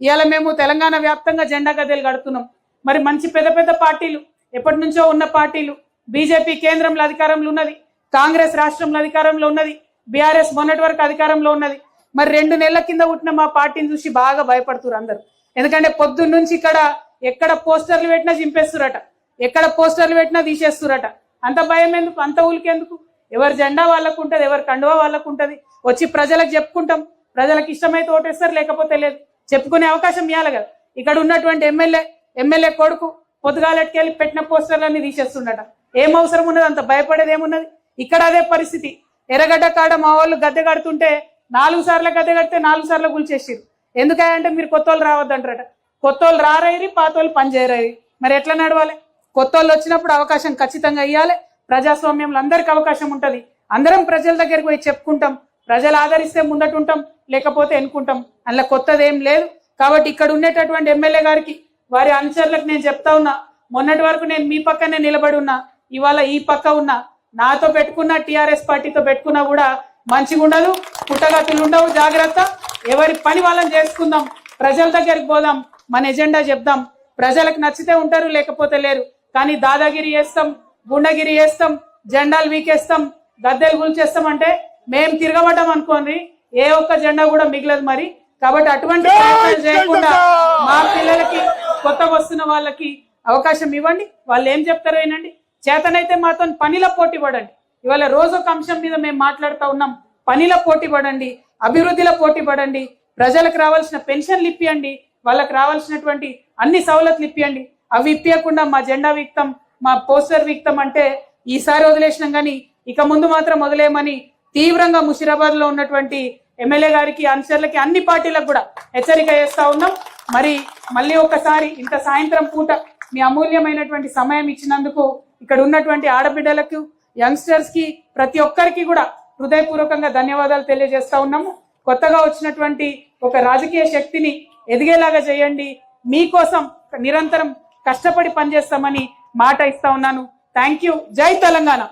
ఇవాళ మేము తెలంగాణ వ్యాప్తంగా జెండా గద్దెలు కడుతున్నాం. మరి మంచి పెద్ద పెద్ద పార్టీలు, ఎప్పటి నుంచో ఉన్న పార్టీలు, బీజేపీ కేంద్రంలో అధికారంలో ఉన్నది, కాంగ్రెస్ రాష్ట్రంలో అధికారంలో ఉన్నది, బీఆర్ఎస్ మొన్నటి వరకు అధికారంలో ఉన్నది. మరి 2 నెలల కింద పుట్టిన మా పార్టీని చూసి బాగా భయపడుతున్నారు అందరు. ఎందుకంటే పొద్దున్న నుంచి ఎక్కడ పోస్టర్లు పెట్టినా చింపేస్తురట, ఎక్కడ పోస్టర్లు పెట్టినా తీసేస్తురట. అంత భయం ఎందుకు, అంత ఊలికెందుకు? ఎవరి జెండా వాళ్ళకు ఉంటుంది, ఎవరి కండువా వాళ్ళకు ఉంటుంది. వచ్చి ప్రజలకు చెప్పుకుంటాం, ప్రజలకు ఇష్టమైతే ఓటేస్తారు, లేకపోతే లేదు. చెప్పుకునే అవకాశం ఇవ్వాలి కదా. ఇక్కడ ఉన్నటువంటి ఎమ్మెల్యే కొడుకు పొద్దుగాలెట్టుకెళ్ళి పెట్టిన పోస్టర్లన్నీ తీసేస్తుండట. ఏం అవసరం ఉన్నది, అంత భయపడేది ఏమున్నది? ఇక్కడ అదే పరిస్థితి. ఎర్రగడ్డ కాడ మా వాళ్ళు గద్దె కడుతుంటే 4 సార్లు గద్దె కడితే 4 సార్లు కూల్చేసిరు. ఎందుకంటే మీరు కొత్త వాళ్ళు రావద్దంటారట. కొత్త వాళ్ళు రారైరి, పాత వాళ్ళు పనిచేయరైరి. మరి ఎట్లా నడవాలి? కొత్త వాళ్ళు వచ్చినప్పుడు అవకాశం ఖచ్చితంగా ఇవ్వాలి. ప్రజాస్వామ్యంలో అందరికి అవకాశం ఉంటుంది. అందరం ప్రజల దగ్గరికి పోయి చెప్పుకుంటాం, ప్రజలు ఆదరిస్తే ముందటుంటాం, లేకపోతే ఎన్నుకుంటాం. అందులో కొత్తది ఏం లేదు. కాబట్టి ఇక్కడ ఉండేటటువంటి ఎమ్మెల్యే గారికి, వారి అనుచరులకు నేను చెప్తా ఉన్నా, మొన్నటి వరకు నేను మీ పక్కనే నిలబడి ఉన్నా, ఇవాళ ఈ పక్క ఉన్నా. నాతో పెట్టుకున్నా, టీఆర్ఎస్ పార్టీతో పెట్టుకున్నా కూడా మంచిగా ఉండదు, పుట్టగతులు ఉండవు. జాగ్రత్త. ఎవరి పని వాళ్ళని చేసుకుందాం, ప్రజల దగ్గరికి పోదాం, మన ఎజెండా చెప్దాం. ప్రజలకు నచ్చితే ఉంటారు, లేకపోతే లేరు. కానీ దాదాగిరి చేస్తాం, గుండగిరి చేస్తాం, జెండాలు వీకేస్తాం, గద్దెలు కూల్చేస్తాం అంటే మేము తిరగబడ్డాం అనుకోండి, ఏ ఒక్క జెండా కూడా మిగలదు. మరి కాబట్టి అటువంటి ప్రయత్నాలు చేయకుండా మా పిల్లలకి, కొత్తగా వస్తున్న వాళ్ళకి అవకాశం ఇవ్వండి. వాళ్ళు ఏం చెప్తారో వినండి. చేతనైతే మాతో పనిలో పోటీ పడండి. ఇవాళ రోజు ఒక అంశం మీద మేము మాట్లాడుతూ ఉన్నాం. పనిలో పోటీ పడండి, అభివృద్ధిలో పోటీ పడండి. ప్రజలకు రావాల్సిన పెన్షన్లు ఇప్పియండి, వాళ్ళకి రావాల్సినటువంటి అన్ని సవలతులు ఇప్పియండి. అవి ఇప్పియకుండా మా జెండా వీక్తం, మా పోస్టర్ వీక్తం అంటే ఈసారి వదిలేసినాం, కానీ ఇక ముందు మాత్రం వదిలేయమని తీవ్రంగా ముషిరాబాద్ లో ఉన్నటువంటి ఎమ్మెల్యే గారికి, అనుచరులకి, అన్ని పార్టీలకు కూడా హెచ్చరిక చేస్తా ఉన్నాం. మరి మళ్ళీ ఒకసారి ఇంత సాయంత్రం పూట మీ అమూల్యమైనటువంటి సమయం ఇచ్చినందుకు ఇక్కడ ఉన్నటువంటి ఆడబిడ్డలకు, యంగ్స్టర్స్ కి, ప్రతి ఒక్కరికి కూడా హృదయపూర్వకంగా ధన్యవాదాలు తెలియజేస్తా ఉన్నాము. కొత్తగా వచ్చినటువంటి ఒక రాజకీయ శక్తిని ఎదిగేలాగా చేయండి. మీకోసం నిరంతరం కష్టపడి పనిచేస్తామని మాట ఇస్తా ఉన్నాను. Thank you. జై తెలంగాణ.